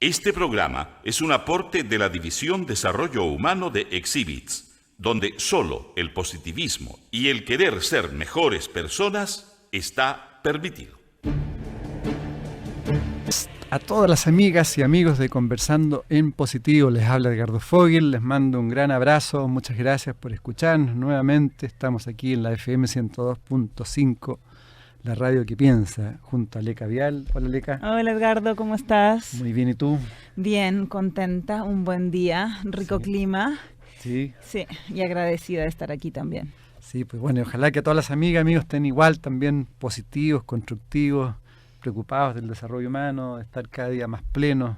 Este programa es un aporte de la División Desarrollo Humano de Exhibits, donde solo el positivismo y el querer ser mejores personas está permitido. A todas las amigas y amigos de Conversando en Positivo, les habla Edgardo Fogel, les mando un gran abrazo, muchas gracias por escucharnos nuevamente. Estamos aquí en la FM 102.5, la radio que piensa, junto a Leca Vial. Hola Leca. Hola Edgardo, ¿cómo estás? Muy bien, ¿y tú? Bien, contenta, un buen día, rico clima. Sí. Sí, y agradecida de estar aquí también. Sí, pues bueno, ojalá que todas las amigas, amigos estén igual también positivos, constructivos, preocupados del desarrollo humano, de estar cada día más plenos,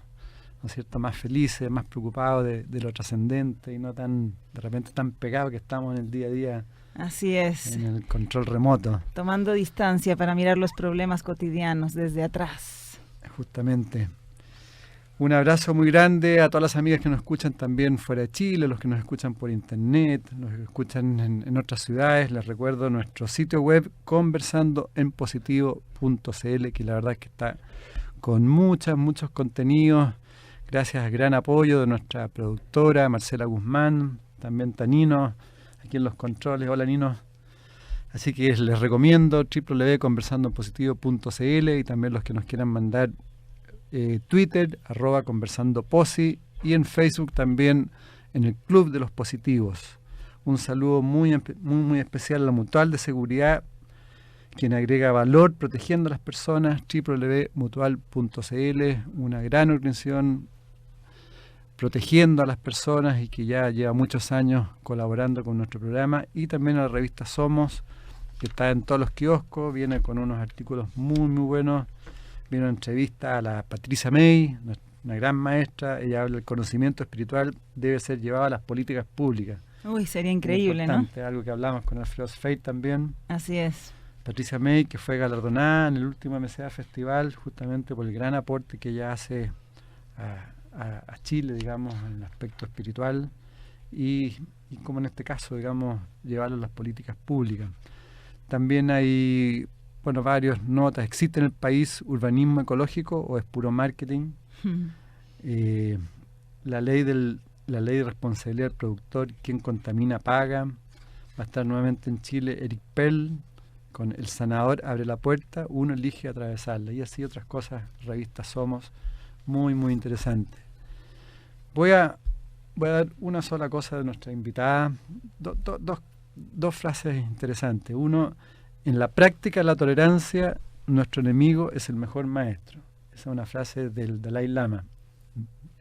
¿no es cierto?, más felices, más preocupados de lo trascendente y no tan, de repente, tan pegados que estamos en el día a día. Así es. En el control remoto. Tomando distancia para mirar los problemas cotidianos desde atrás. Justamente. Un abrazo muy grande a todas las amigas que nos escuchan también fuera de Chile, los que nos escuchan por internet, los que escuchan en otras ciudades. Les recuerdo nuestro sitio web conversandoenpositivo.cl, que la verdad es que está con muchos contenidos, gracias al gran apoyo de nuestra productora Marcela Guzmán, también Tanino, aquí en los controles. Hola Nino. Así que les recomiendo www.conversandoenpositivo.cl, y también los que nos quieran mandar Twitter, @conversandoposi, y en Facebook también en el Club de los Positivos. Un saludo muy especial a la Mutual de Seguridad, quien agrega valor protegiendo a las personas, www.mutual.cl, una gran organización protegiendo a las personas y que ya lleva muchos años colaborando con nuestro programa, y también a la revista Somos, que está en todos los kioscos, viene con unos artículos muy buenos. Viene una entrevista a la Patricia May, una gran maestra. Ella habla del conocimiento espiritual debe ser llevado a las políticas públicas. Uy, sería increíble, ¿no? Algo que hablamos con Alfredo Sfeit también. Así es. Patricia May, que fue galardonada en el último MCA Festival justamente por el gran aporte que ella hace a Chile, digamos, en el aspecto espiritual y como en este caso, digamos, llevarlo a las políticas públicas. También hay varias notas. ¿Existe en el país urbanismo ecológico o es puro marketing? La ley de responsabilidad del productor, quien contamina paga. Va a estar nuevamente en Chile Eric Perl con El sanador abre la puerta, uno elige atravesarla, y así otras cosas. Revista Somos, muy interesante. Voy a dar una sola cosa de nuestra invitada, dos frases interesantes. Uno: en la práctica de la tolerancia, nuestro enemigo es el mejor maestro. Esa es una frase del Dalai Lama.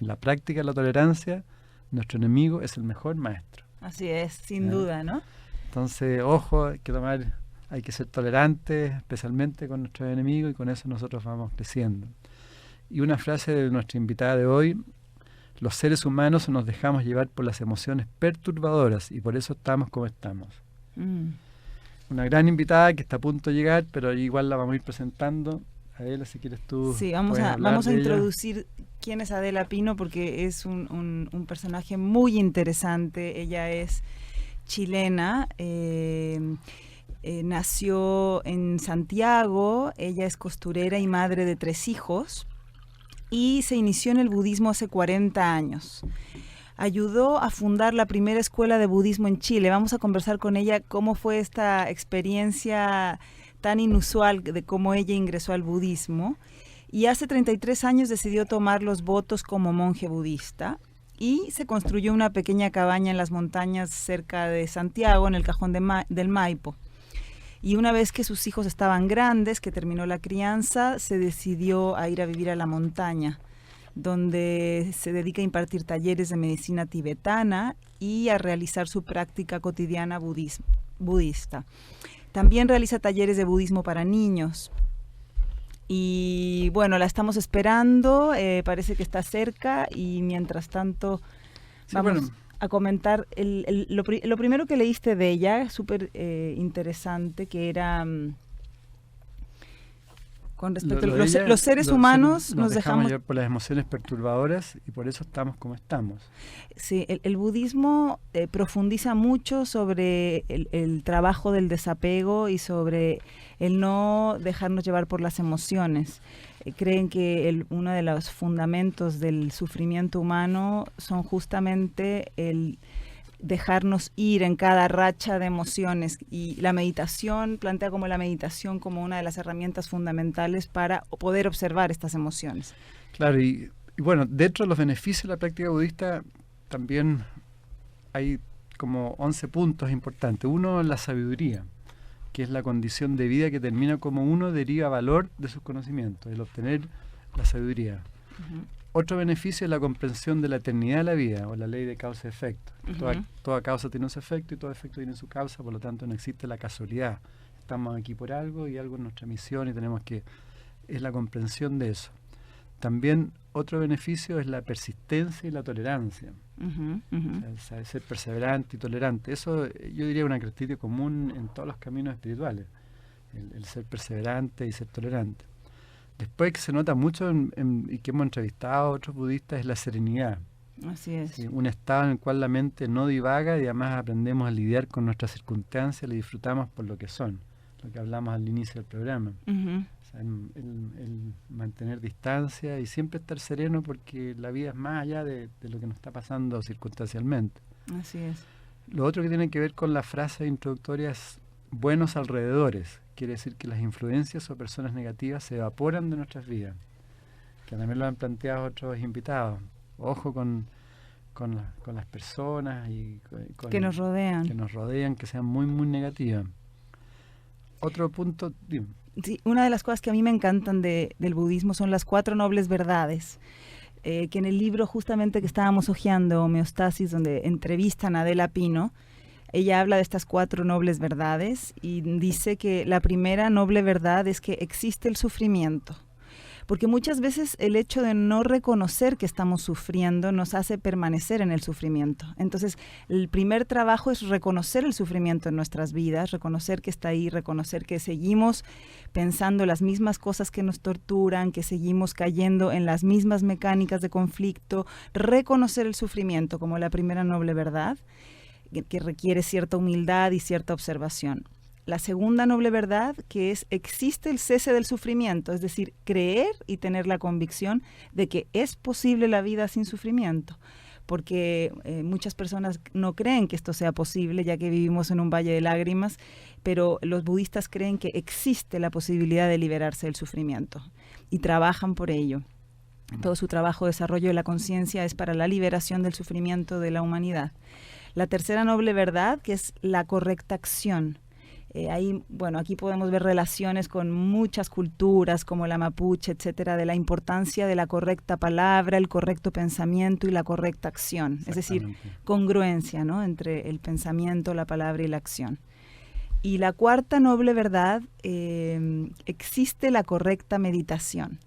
En la práctica de la tolerancia, nuestro enemigo es el mejor maestro. Así es, sin duda, ¿no? Entonces, ojo, hay que ser tolerantes, especialmente con nuestros enemigos, y con eso nosotros vamos creciendo. Y una frase de nuestra invitada de hoy: los seres humanos nos dejamos llevar por las emociones perturbadoras y por eso estamos como estamos. Una gran invitada que está a punto de llegar, pero igual la vamos a ir presentando. Adela, si quieres tú. Sí, vamos a introducir quién es Adela Pino, porque es un personaje muy interesante. Ella es chilena, nació en Santiago, ella es costurera y madre de 3 hijos, y se inició en el budismo hace 40 años. Ayudó a fundar la primera escuela de budismo en Chile. Vamos a conversar con ella cómo fue esta experiencia tan inusual de cómo ella ingresó al budismo. Y hace 33 años decidió tomar los votos como monje budista y se construyó una pequeña cabaña en las montañas cerca de Santiago, en el Cajón del Maipo. Y una vez que sus hijos estaban grandes, que terminó la crianza, se decidió a ir a vivir a la montaña, donde se dedica a impartir talleres de medicina tibetana y a realizar su práctica cotidiana budista. También realiza talleres de budismo para niños. Y bueno, la estamos esperando, parece que está cerca, y mientras tanto vamos a comentar lo primero que leíste de ella, súper interesante, que era con respecto a los seres humanos nos dejamos llevar por las emociones perturbadoras y por eso estamos como estamos. Sí, el budismo profundiza mucho sobre el trabajo del desapego y sobre el no dejarnos llevar por las emociones. creen que uno de los fundamentos del sufrimiento humano son justamente el dejarnos ir en cada racha de emociones, y la meditación plantea como la meditación como una de las herramientas fundamentales para poder observar estas emociones. Claro, y bueno, dentro de los beneficios de la práctica budista también hay como 11 puntos importantes. Uno es la sabiduría, que es la condición de vida que termina como uno deriva valor de sus conocimientos, el obtener la sabiduría. Uh-huh. Otro beneficio es la comprensión de la eternidad de la vida, o la ley de causa y efecto. Uh-huh. Toda causa tiene su efecto y todo efecto tiene su causa, por lo tanto no existe la casualidad. Estamos aquí por algo y algo es nuestra misión y tenemos que... es la comprensión de eso. También otro beneficio es la persistencia y la tolerancia. Uh-huh, uh-huh. O sea, ser perseverante y tolerante. Eso yo diría una característica común en todos los caminos espirituales, el ser perseverante y ser tolerante. Después, que se nota mucho y que hemos entrevistado a otros budistas, es la serenidad. Así es. ¿Sí? Un estado en el cual la mente no divaga y además aprendemos a lidiar con nuestras circunstancias y disfrutamos por lo que son, lo que hablamos al inicio del programa. Uh-huh. O sea, el mantener distancia y siempre estar sereno, porque la vida es más allá de lo que nos está pasando circunstancialmente. Así es. Lo otro que tiene que ver con la frase introductoria es buenos alrededores. Quiere decir que las influencias o personas negativas se evaporan de nuestras vidas, que también lo han planteado otros invitados. Ojo con las personas y que nos rodean, que sean muy, muy negativas. Otro punto... Dime. Sí, una de las cosas que a mí me encantan del budismo son las 4 nobles verdades, que en el libro justamente que estábamos hojeando, Homeostasis, donde entrevistan a Adela Pino, ella habla de estas 4 nobles verdades y dice que la primera noble verdad es que existe el sufrimiento. Porque muchas veces el hecho de no reconocer que estamos sufriendo nos hace permanecer en el sufrimiento. Entonces, el primer trabajo es reconocer el sufrimiento en nuestras vidas, reconocer que está ahí, reconocer que seguimos pensando las mismas cosas que nos torturan, que seguimos cayendo en las mismas mecánicas de conflicto, reconocer el sufrimiento como la primera noble verdad, que requiere cierta humildad y cierta observación. La segunda noble verdad, que es existe el cese del sufrimiento, es decir, creer y tener la convicción de que es posible la vida sin sufrimiento, porque muchas personas no creen que esto sea posible, ya que vivimos en un valle de lágrimas, pero los budistas creen que existe la posibilidad de liberarse del sufrimiento y trabajan por ello. Todo su trabajo de desarrollo de la conciencia es para la liberación del sufrimiento de la humanidad. La tercera noble verdad, que es la correcta acción. Aquí podemos ver relaciones con muchas culturas como la mapuche, etcétera, de la importancia de la correcta palabra, el correcto pensamiento y la correcta acción. Es decir, congruencia, ¿no?, entre el pensamiento, la palabra y la acción. Y la cuarta noble verdad, existe la correcta meditación,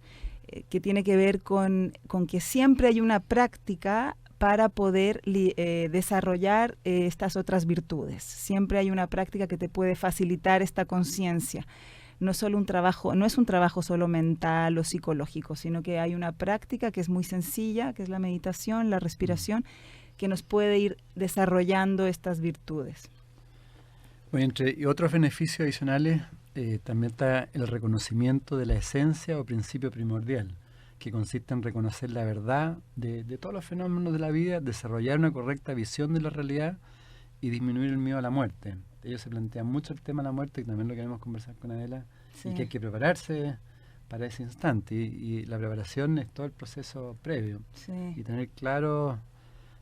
que tiene que ver con que siempre hay una práctica para poder desarrollar estas otras virtudes. Siempre hay una práctica que te puede facilitar esta conciencia. No es un trabajo solo mental o psicológico, sino que hay una práctica que es muy sencilla, que es la meditación, la respiración, que nos puede ir desarrollando estas virtudes. Bueno, entre otros beneficios adicionales, también está el reconocimiento de la esencia o principio primordial, que consiste en reconocer la verdad de todos los fenómenos de la vida, desarrollar una correcta visión de la realidad y disminuir el miedo a la muerte. Ellos se plantean mucho el tema de la muerte, que también lo queremos conversar con Adela, sí, y que hay que prepararse para ese instante. Y la preparación es todo el proceso previo. Sí. Y tener claro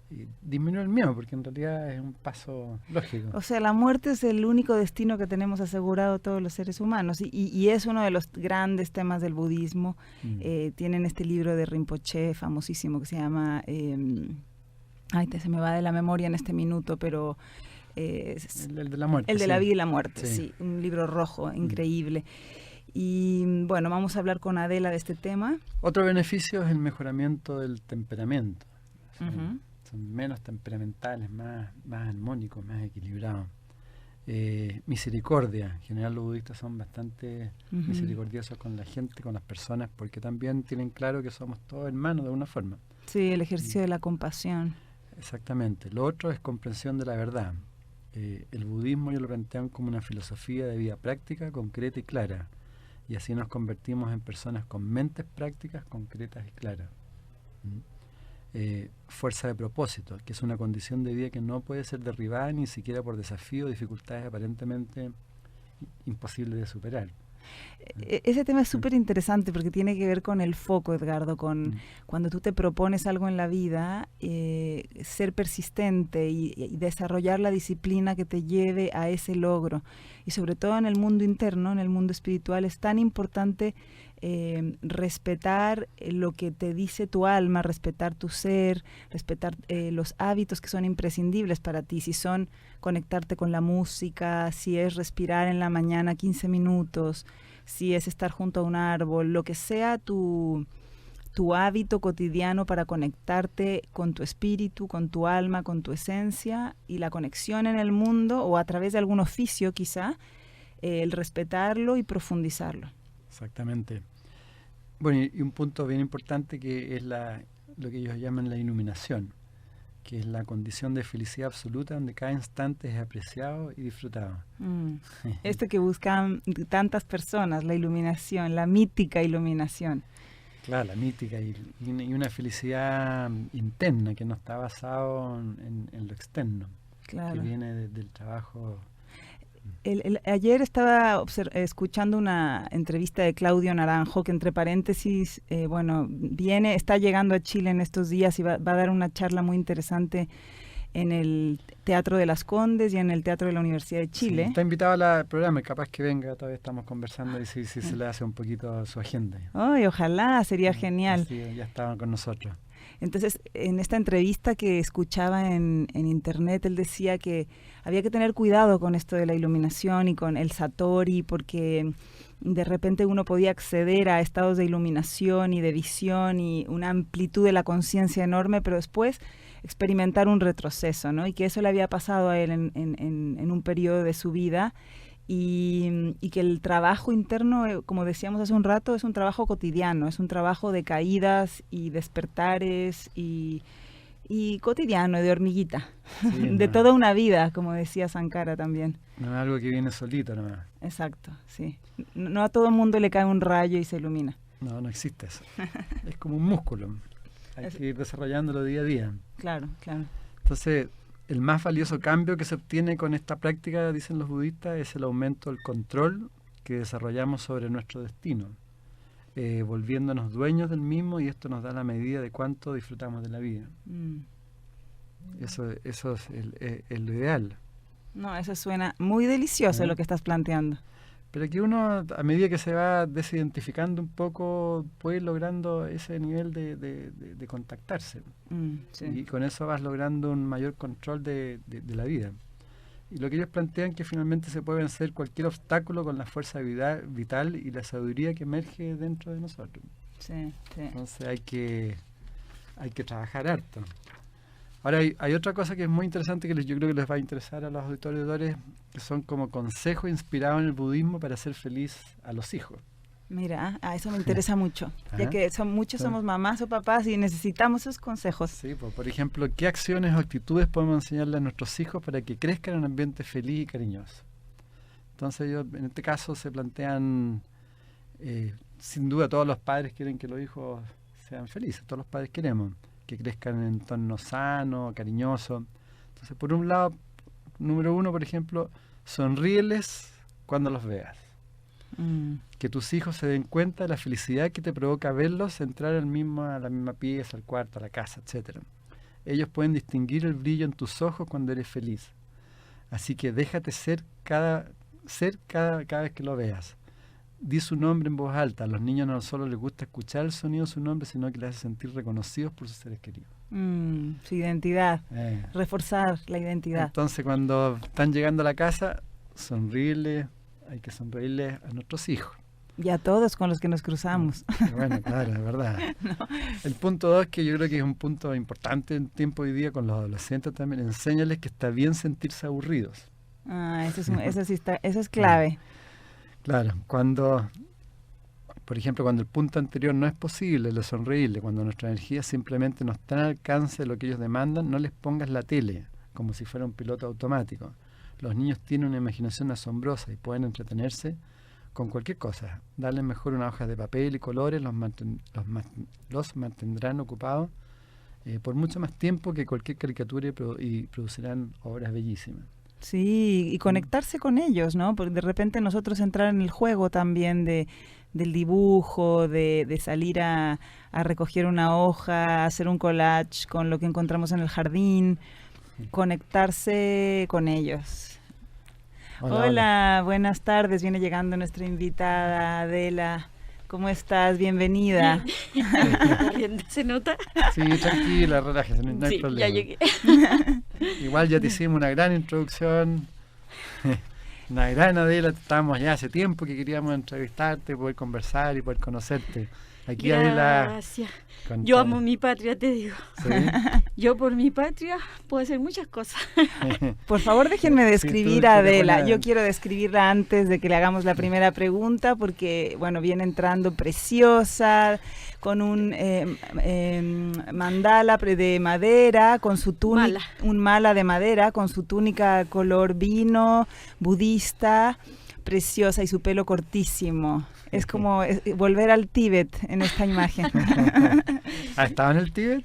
y disminuir el miedo, porque en realidad es un paso lógico. O sea, la muerte es el único destino que tenemos asegurado todos los seres humanos y es uno de los grandes temas del budismo. Tienen este libro de Rinpoche famosísimo que se llama, se me va de la memoria en este minuto, pero... el de la muerte. El de la vida y la muerte, sí, un libro rojo, increíble. Y bueno, vamos a hablar con Adela de este tema. Otro beneficio es el mejoramiento del temperamento. Uh-huh. Son menos temperamentales, más armónicos, más equilibrados. Misericordia. En general los budistas son bastante misericordiosos con la gente, con las personas, porque también tienen claro que somos todos hermanos de alguna forma. Sí, el ejercicio de la compasión. Exactamente. Lo otro es comprensión de la verdad. El budismo ellos lo plantean como una filosofía de vida práctica, concreta y clara. y así nos convertimos en personas con mentes prácticas, concretas y claras. Fuerza de propósito, que es una condición de vida que no puede ser derribada ni siquiera por desafíos o dificultades aparentemente imposibles de superar. Ese tema es súper interesante porque tiene que ver con el foco, Edgardo, con cuando tú te propones algo en la vida, ser persistente y desarrollar la disciplina que te lleve a ese logro. Y sobre todo en el mundo interno, en el mundo espiritual, es tan importante respetar lo que te dice tu alma, respetar tu ser, respetar los hábitos que son imprescindibles para ti, si son conectarte con la música, si es respirar en la mañana 15 minutos, si es estar junto a un árbol, lo que sea tu hábito cotidiano para conectarte con tu espíritu, con tu alma, con tu esencia y la conexión en el mundo o a través de algún oficio quizá, el respetarlo y profundizarlo. Exactamente. Bueno, y un punto bien importante que es lo que ellos llaman la iluminación, que es la condición de felicidad absoluta donde cada instante es apreciado y disfrutado. Esto que buscan tantas personas, la iluminación, la mítica iluminación. Claro, la mítica y una felicidad interna que no está basado en lo externo, claro, que viene del trabajo. Ayer estaba escuchando una entrevista de Claudio Naranjo, que entre paréntesis, está llegando a Chile en estos días y va a dar una charla muy interesante en el Teatro de las Condes y en el Teatro de la Universidad de Chile. Sí, está invitado al programa, capaz que venga, todavía estamos conversando y si se le hace un poquito su agenda. ¡Ay, ojalá! Sería genial. Sí, ya estaban con nosotros. Entonces, en esta entrevista que escuchaba en internet, él decía que había que tener cuidado con esto de la iluminación y con el Satori, porque de repente uno podía acceder a estados de iluminación y de visión y una amplitud de la conciencia enorme, pero después experimentar un retroceso, ¿no? Y que eso le había pasado a él en un periodo de su vida. Y que el trabajo interno, como decíamos hace un rato, es un trabajo cotidiano, es un trabajo de caídas y despertares y cotidiano, de hormiguita, sí, de toda una vida, como decía Sankara también. No es algo que viene solito nomás. Exacto, sí. No a todo el mundo le cae un rayo y se ilumina. No existe eso. Es como un músculo. Hay que ir desarrollándolo día a día. Claro, claro. Entonces, el más valioso cambio que se obtiene con esta práctica, dicen los budistas, es el aumento del control que desarrollamos sobre nuestro destino, volviéndonos dueños del mismo, y esto nos da la medida de cuánto disfrutamos de la vida. Eso es lo ideal. No, eso suena muy delicioso lo que estás planteando. Pero que uno, a medida que se va desidentificando un poco, puede ir logrando ese nivel de contactarse. Sí. Y con eso vas logrando un mayor control de la vida. Y lo que ellos plantean que finalmente se puede vencer cualquier obstáculo con la fuerza vital y la sabiduría que emerge dentro de nosotros. Sí. Entonces hay que trabajar harto. Ahora hay otra cosa que es muy interesante que yo creo que les va a interesar a los auditores, que son como consejos inspirados en el budismo para hacer feliz a los hijos. Mira, eso me interesa mucho, ya que somos mamás o papás y necesitamos esos consejos. Sí, por ejemplo, ¿qué acciones o actitudes podemos enseñarle a nuestros hijos para que crezcan en un ambiente feliz y cariñoso? Entonces ellos en este caso se plantean, sin duda todos los padres quieren que los hijos sean felices, todos los padres queremos que crezcan en entorno sano, cariñoso. Entonces, por un lado, número 1, por ejemplo, sonríeles cuando los veas. Que tus hijos se den cuenta de la felicidad que te provoca verlos entrar a la misma pieza, al cuarto, a la casa, etc. Ellos pueden distinguir el brillo en tus ojos cuando eres feliz. Así que déjate ser cada vez que lo veas. Di su nombre en voz alta. A los niños no solo les gusta escuchar el sonido de su nombre, sino que les hace sentir reconocidos por sus seres queridos. Su identidad. Reforzar la identidad. Entonces, cuando están llegando a la casa, hay que sonreírle a nuestros hijos. Y a todos con los que nos cruzamos. Bueno, claro, es verdad. No. El punto 2, que yo creo que es un punto importante en tiempo hoy día con los adolescentes también, enséñales que está bien sentirse aburridos. Eso es clave. Claro, por ejemplo, cuando el punto anterior no es posible, le sonreírle, cuando nuestra energía simplemente no está al alcance de lo que ellos demandan, no les pongas la tele, como si fuera un piloto automático. Los niños tienen una imaginación asombrosa y pueden entretenerse con cualquier cosa. Darles mejor unas hojas de papel y colores, los mantendrán ocupados por mucho más tiempo que cualquier caricatura y producirán obras bellísimas. Sí, y conectarse con ellos, ¿no? Porque de repente nosotros entrar en el juego también del dibujo, de salir a recoger una hoja, hacer un collage con lo que encontramos en el jardín, conectarse con ellos. Hola, buenas tardes. Viene llegando nuestra invitada Adela. ¿Cómo estás? Bienvenida. ¿Se nota? Sí, tranquila, relájese, no hay problema. Ya llegué. Igual ya te hicimos una gran introducción. Una gran Adela, estábamos ya hace tiempo que queríamos entrevistarte, poder conversar y poder conocerte. Aquí Gracias. Adela. Yo amo mi patria, te digo. ¿Sí? Yo por mi patria puedo hacer muchas cosas. Por favor, déjenme describir tú a eres Adela. buena. Yo quiero describirla antes de que le hagamos la primera pregunta, porque, bueno, viene entrando preciosa, con un mandala de madera, con su túnica, un mala de madera, con su túnica color vino, budista, preciosa, y su pelo cortísimo. Es como volver al Tíbet en esta imagen. ¿Has estado en el Tíbet?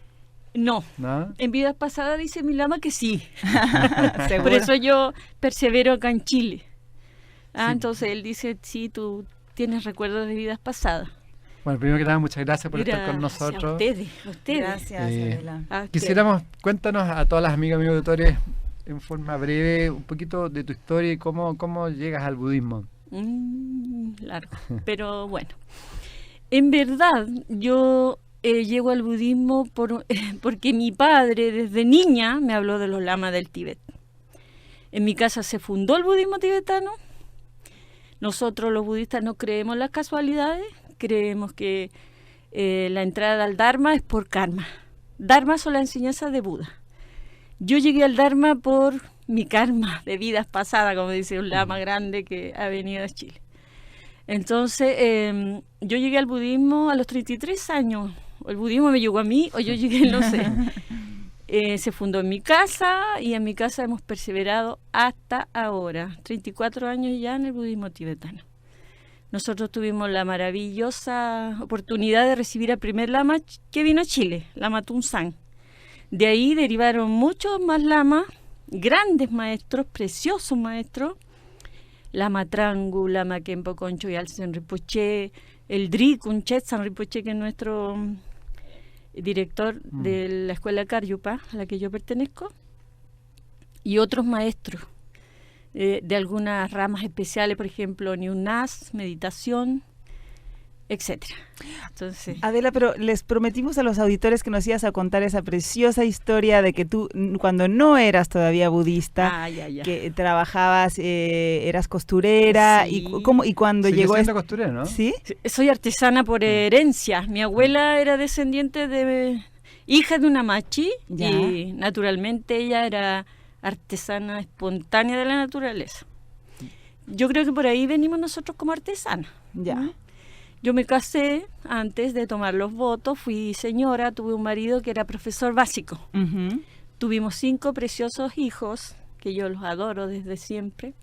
No. ¿No? En vidas pasadas dice mi lama que sí. ¿Seguro? Por eso yo persevero acá en Chile. Sí. Entonces él dice, sí, tú tienes recuerdos de vidas pasadas. Bueno, primero que nada, muchas gracias por estar con nosotros. A ustedes. Gracias, Adela. A ustedes. Quisiéramos, cuéntanos a todas las amigas, amigos auditores, en forma breve, un poquito de tu historia y cómo llegas al budismo. Largo, pero bueno. En verdad, yo llego al budismo porque mi padre desde niña me habló de los lamas del Tíbet. En mi casa se fundó el budismo tibetano. Nosotros los budistas no creemos en las casualidades, creemos que la entrada al Dharma es por karma. Dharma son las enseñanzas de Buda. Yo llegué al Dharma por mi karma de vidas pasadas, como dice un lama grande que ha venido a Chile. Entonces, yo llegué al budismo a los 33 años. O el budismo me llegó a mí, o yo llegué, no sé. Se fundó en mi casa, y en mi casa hemos perseverado hasta ahora. 34 años ya en el budismo tibetano. Nosotros tuvimos la maravillosa oportunidad de recibir al primer lama que vino a Chile, Lama Tunsan. De ahí derivaron muchos más lamas, grandes maestros, preciosos maestros, Lama Trangu, Lama Khenpo Koncho Yaltsen Rinpoche, el Drikun Chetsan Rinpoche, que es nuestro director de la escuela Karyupa, a la que yo pertenezco, y otros maestros de algunas ramas especiales, por ejemplo, Nyunas, meditación, etcétera. Entonces, Adela, pero les prometimos a los auditores que nos ibas a contar esa preciosa historia de que tú, cuando no eras todavía budista, que trabajabas, eras costurera, sí. y cuando Sigue llegó... siendo costurera, ¿no? ¿Sí? soy artesana por herencia. Mi abuela era descendiente de hija de una machi, Ya. y naturalmente ella era artesana espontánea de la naturaleza. Yo creo que por ahí venimos nosotros como artesanas. Ya. Yo me casé antes de tomar los votos, fui señora, tuve un marido que era profesor básico. Ujú. Tuvimos 5 preciosos hijos, que yo los adoro desde siempre,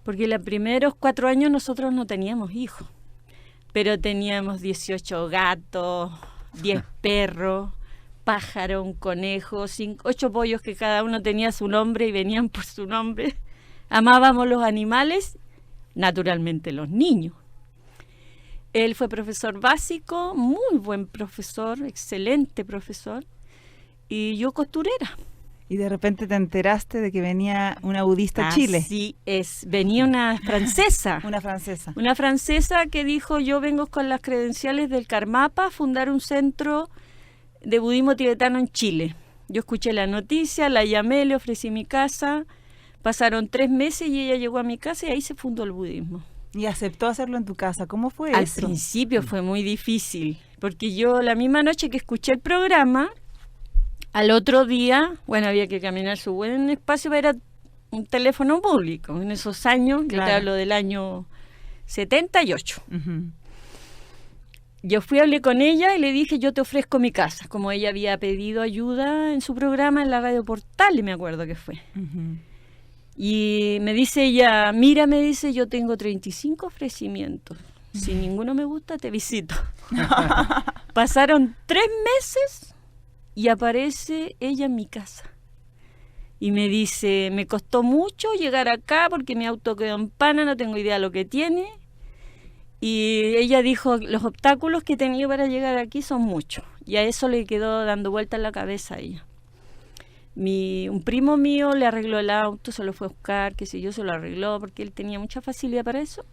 porque los primeros 4 años nosotros no teníamos hijos, pero teníamos 18 gatos, 10 perros, pájaros, un conejo, 8 pollos que cada uno tenía su nombre y venían por su nombre. Amábamos los animales, naturalmente los niños. Él fue profesor básico, muy buen profesor, excelente profesor, y yo costurera. Y de repente te enteraste de que venía una budista a Chile. Así es, venía una francesa. Una francesa. Una francesa que dijo, yo vengo con las credenciales del Karmapa a fundar un centro de budismo tibetano en Chile. Yo escuché la noticia, la llamé, le ofrecí mi casa, pasaron 3 meses y ella llegó a mi casa y ahí se fundó el budismo. Y aceptó hacerlo en tu casa. ¿Cómo fue Al eso? principio fue muy difícil, porque yo la misma noche que escuché el programa, al otro día, bueno, había que caminar su buen espacio para ir a un teléfono público. En esos años, Claro. yo te hablo del año 78. Ujú. Yo fui, hablé con ella y le dije, yo te ofrezco mi casa, como ella había pedido ayuda en su programa en la Radio Portal, y me acuerdo que fue. Ujú. Y me dice ella, mira, me dice, yo tengo 35 ofrecimientos. Si ninguno me gusta, te visito. Pasaron 3 meses y aparece ella en mi casa. Y me dice, me costó mucho llegar acá porque mi auto quedó en pana, no tengo idea de lo que tiene. Y ella dijo, los obstáculos que he tenido para llegar aquí son muchos. Y a eso le quedó dando vuelta en la cabeza a ella. Un primo mío le arregló el auto, se lo fue a buscar, qué sé yo, se lo arregló porque él tenía mucha facilidad para eso.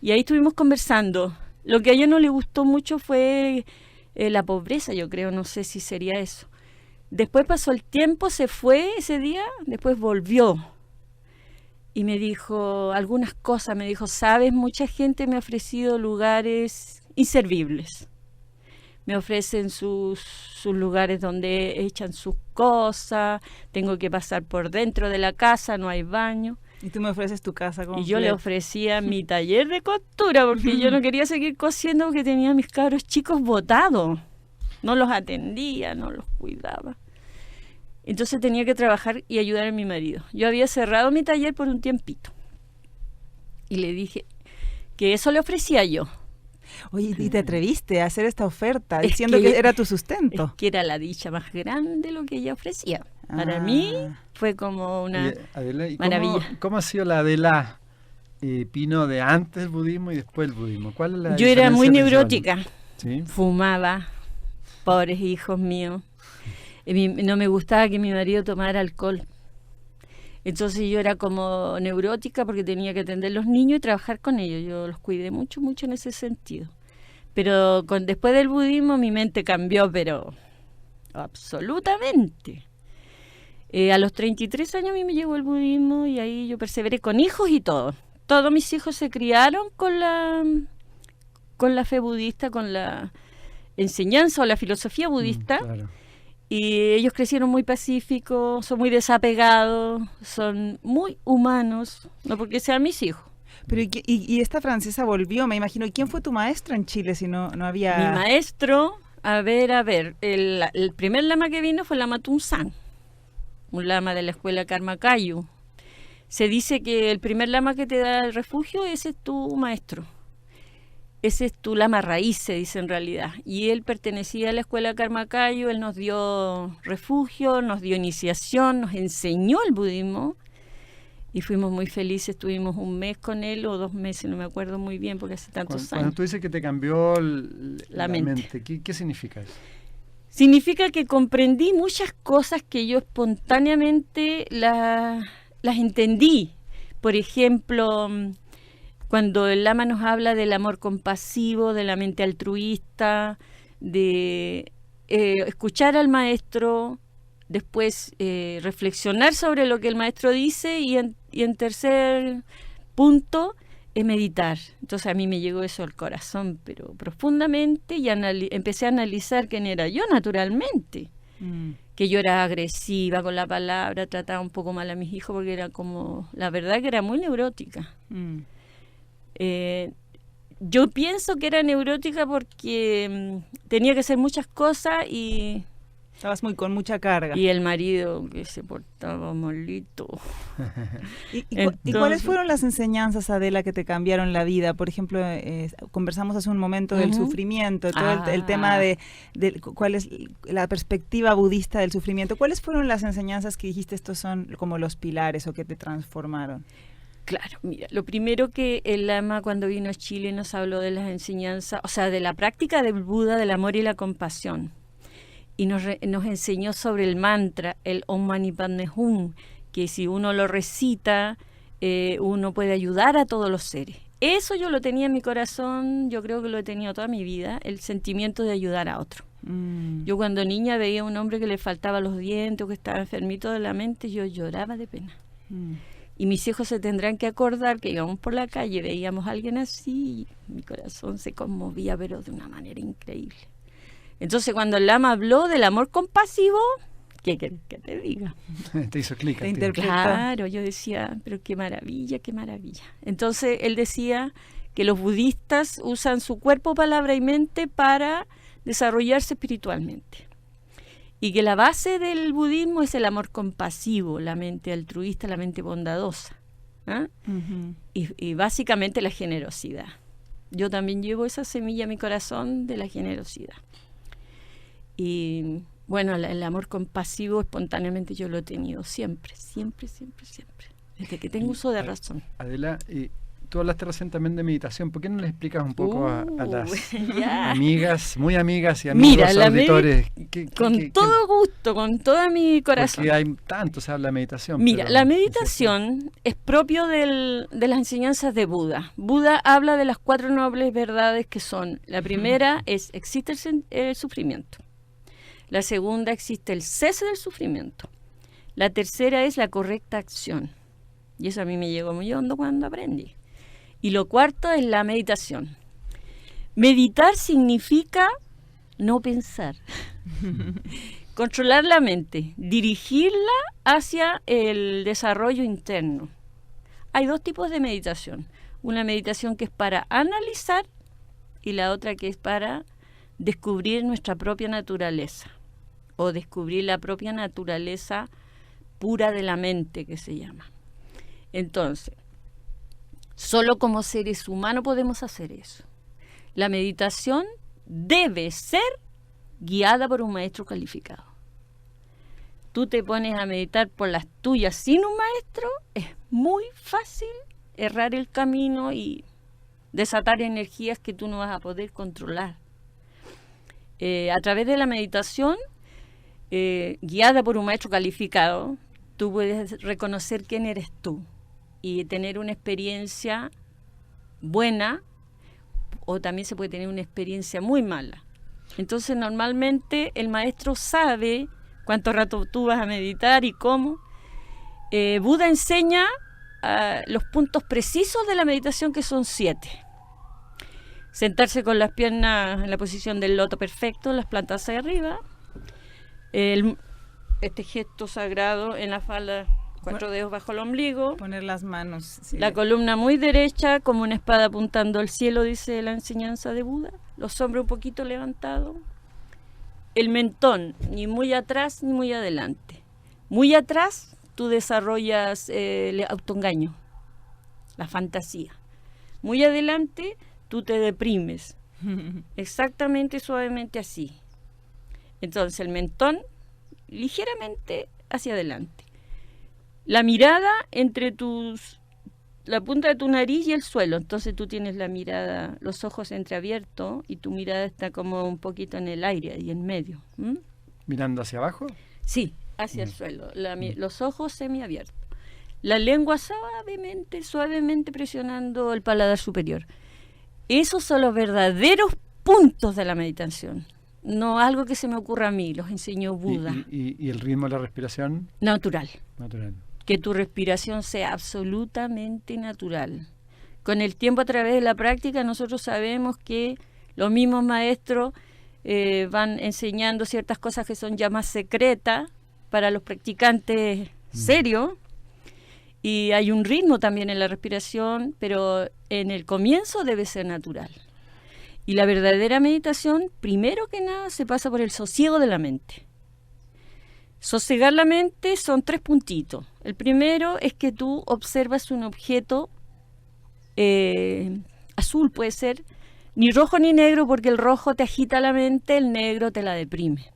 Y ahí estuvimos conversando. Lo que a ella no le gustó mucho fue la pobreza, yo creo, no sé si sería eso. Después pasó el tiempo, se fue ese día, después volvió. Y me dijo algunas cosas, me dijo, sabes, mucha gente me ha ofrecido lugares inservibles. Me ofrecen sus lugares donde echan sus cosas, tengo que pasar por dentro de la casa, no hay baño. Y tú me ofreces tu casa completa. Y yo le ofrecía mi taller de costura, porque yo no quería seguir cosiendo porque tenía a mis cabros chicos botados. No los atendía, no los cuidaba. Entonces tenía que trabajar y ayudar a mi marido. Yo había cerrado mi taller por un tiempito. Y le dije que eso le ofrecía yo. Oye, ¿y te atreviste a hacer esta oferta diciendo que era tu sustento? Es que era la dicha más grande lo que ella ofrecía. Para mí fue como una Adela, ¿y maravilla. ¿Cómo ha sido la Adela Pino de antes del budismo y después el budismo? ¿Cuál es la Yo era muy diferencia neurótica. principal? ¿Sí? Fumaba, pobres hijos míos. No me gustaba que mi marido tomara alcohol. Entonces yo era como neurótica porque tenía que atender los niños y trabajar con ellos. Yo los cuidé mucho, mucho en ese sentido. Pero después del budismo mi mente cambió, pero absolutamente. A los 33 años a mí me llegó el budismo y ahí yo perseveré con hijos y todo. Todos mis hijos se criaron con la fe budista, con la enseñanza o la filosofía budista. Claro. Y ellos crecieron muy pacíficos, son muy desapegados, son muy humanos, no porque sean mis hijos. Pero y esta francesa volvió, me imagino. ¿Y quién fue tu maestra en Chile si no había...? Mi maestro, a ver, el primer lama que vino fue el lama Tunsan, un lama de la escuela Karma Kayu. Se dice que el primer lama que te da el refugio, ese es tu maestro. Ese es tu lama raíz, se dice en realidad. Y él pertenecía a la escuela Karma Kayu, él nos dio refugio, nos dio iniciación, nos enseñó el budismo. Y fuimos muy felices, estuvimos 1 mes con él o 2 meses, no me acuerdo muy bien porque hace tantos años. Cuando tú dices que te cambió la mente. ¿Qué significa eso? Significa que comprendí muchas cosas que yo espontáneamente las entendí. Por ejemplo, cuando el lama nos habla del amor compasivo, de la mente altruista, de escuchar al maestro, después reflexionar sobre lo que el maestro dice y en tercer punto, meditar. Entonces a mí me llegó eso al corazón, pero profundamente, y empecé a analizar quién era yo naturalmente. Que yo era agresiva con la palabra, trataba un poco mal a mis hijos porque era como, la verdad que era muy neurótica. Yo pienso que era neurótica porque tenía que hacer muchas cosas y... Estabas con mucha carga. Y el marido que se portaba malito. ¿Y cuáles fueron las enseñanzas, Adela, que te cambiaron la vida? Por ejemplo, conversamos hace un momento del sufrimiento, todo el tema de cuál es la perspectiva budista del sufrimiento. ¿Cuáles fueron las enseñanzas que dijiste estos son como los pilares o que te transformaron? Claro, mira, lo primero que el lama cuando vino a Chile nos habló de las enseñanzas, o sea, de la práctica del Buda, del amor y la compasión. Y nos enseñó sobre el mantra, el Om Mani Padme Hum, que si uno lo recita, uno puede ayudar a todos los seres. Eso yo lo tenía en mi corazón, yo creo que lo he tenido toda mi vida, el sentimiento de ayudar a otro. Yo cuando niña veía a un hombre que le faltaba los dientes o que estaba enfermito de la mente, yo lloraba de pena. Y mis hijos se tendrán que acordar que íbamos por la calle, veíamos a alguien así, y mi corazón se conmovía, pero de una manera increíble. Entonces, cuando el lama habló del amor compasivo, ¿qué querés que te diga? Te hizo clic. Te interpretó. Claro, yo decía, pero qué maravilla, qué maravilla. Entonces, él decía que los budistas usan su cuerpo, palabra y mente para desarrollarse espiritualmente. Y que la base del budismo es el amor compasivo, la mente altruista, la mente bondadosa. ¿Ah? Ujú. Y básicamente la generosidad. Yo también llevo esa semilla en mi corazón de la generosidad. Y bueno, el amor compasivo espontáneamente yo lo he tenido siempre, siempre, siempre, siempre. Desde que tengo uso de razón. Adela, y tú hablaste recién también de meditación. ¿Por qué no le explicas un poco a las Ya. amigas, muy amigas y amigos Mira, la auditores? Con todo gusto, con todo mi corazón. Porque hay tanto, se habla de meditación. Mira, pero la no sé meditación es propio de las enseñanzas de Buda. Buda habla de las 4 nobles verdades que son: la primera es, existe el sufrimiento. La segunda, existe el cese del sufrimiento. La tercera es la correcta acción. Y eso a mí me llegó muy hondo cuando aprendí. Y lo cuarto es la meditación. Meditar significa no pensar. Controlar la mente, dirigirla hacia el desarrollo interno. Hay 2 tipos de meditación. Una meditación que es para analizar y la otra que es para descubrir nuestra propia naturaleza o descubrir la propia naturaleza pura de la mente, que se llama. Entonces, solo como seres humanos podemos hacer eso. La meditación debe ser guiada por un maestro calificado. Tú te pones a meditar por las tuyas sin un maestro, es muy fácil errar el camino y desatar energías que tú no vas a poder controlar. A través de la meditación, guiada por un maestro calificado, tú puedes reconocer quién eres tú y tener una experiencia buena, o también se puede tener una experiencia muy mala. Entonces, normalmente el maestro sabe cuánto rato tú vas a meditar y cómo. Buda enseña los puntos precisos de la meditación, que son 7. Sentarse con las piernas en la posición del loto perfecto, las plantas hacia arriba. Este gesto sagrado en la falda, 4 dedos bajo el ombligo. Poner las manos. Sí. La columna muy derecha, como una espada apuntando al cielo, dice la enseñanza de Buda. Los hombros un poquito levantados. El mentón, ni muy atrás ni muy adelante. Muy atrás, tú desarrollas el autoengaño, la fantasía. Muy adelante, tú te deprimes. Exactamente, suavemente así. Entonces, el mentón, ligeramente hacia adelante. La mirada entre la punta de tu nariz y el suelo. Entonces tú tienes la mirada, los ojos entreabiertos y tu mirada está como un poquito en el aire y en medio. ¿Mm? ¿Mirando hacia abajo? Sí, hacia el suelo. Los ojos semiabiertos. La lengua suavemente presionando el paladar superior. Esos son los verdaderos puntos de la meditación. No algo que se me ocurra a mí, los enseñó Buda. ¿Y el ritmo de la respiración? Natural. Natural. Que tu respiración sea absolutamente natural. Con el tiempo, a través de la práctica, nosotros sabemos que los mismos maestros van enseñando ciertas cosas que son ya más secretas para los practicantes serios. Y hay un ritmo también en la respiración, pero en el comienzo debe ser natural. Y la verdadera meditación, primero que nada, se pasa por el sosiego de la mente. Sosegar la mente son 3 puntitos. El primero es que tú observas un objeto azul, puede ser, ni rojo ni negro, porque el rojo te agita la mente, el negro te la deprime.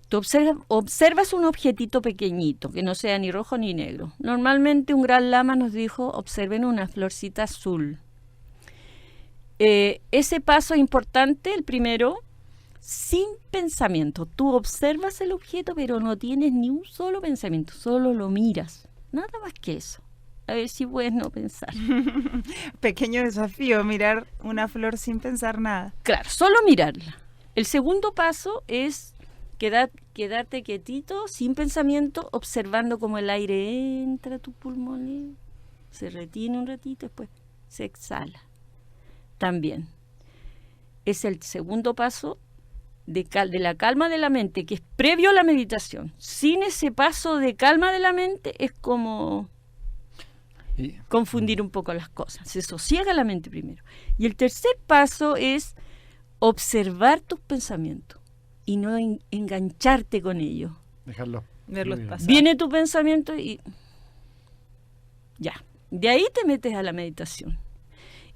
Tú observas un objetito pequeñito, que no sea ni rojo ni negro. Normalmente un gran lama nos dijo, observen una florcita azul. Ese paso es importante, el primero, sin pensamiento. Tú observas el objeto, pero no tienes ni un solo pensamiento, solo lo miras. Nada más que eso. A ver si puedes no pensar. Pequeño desafío, mirar una flor sin pensar nada. Claro, solo mirarla. El segundo paso es quedarte quietito, sin pensamiento, observando cómo el aire entra a tus pulmones, se retiene un ratito, después se exhala. También. Es el segundo paso de la calma de la mente, que es previo a la meditación. Sin ese paso de calma de la mente es como confundir un poco las cosas. Se sosiega la mente primero. Y el tercer paso es observar tus pensamientos y no engancharte con ello. Dejarlo. Verlos fluir. pasar. Viene tu pensamiento y ya. De ahí te metes a la meditación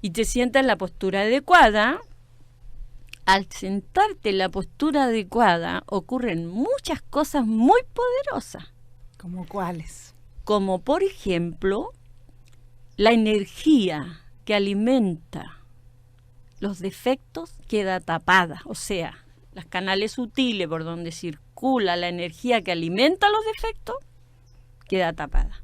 y te sientas en la postura adecuada. Al sentarte en la postura adecuada ocurren muchas cosas muy poderosas, ¿Cómo cuáles? como por ejemplo la energía que alimenta los defectos queda tapada, o sea, los canales sutiles por donde circula la energía que alimenta los defectos queda tapada.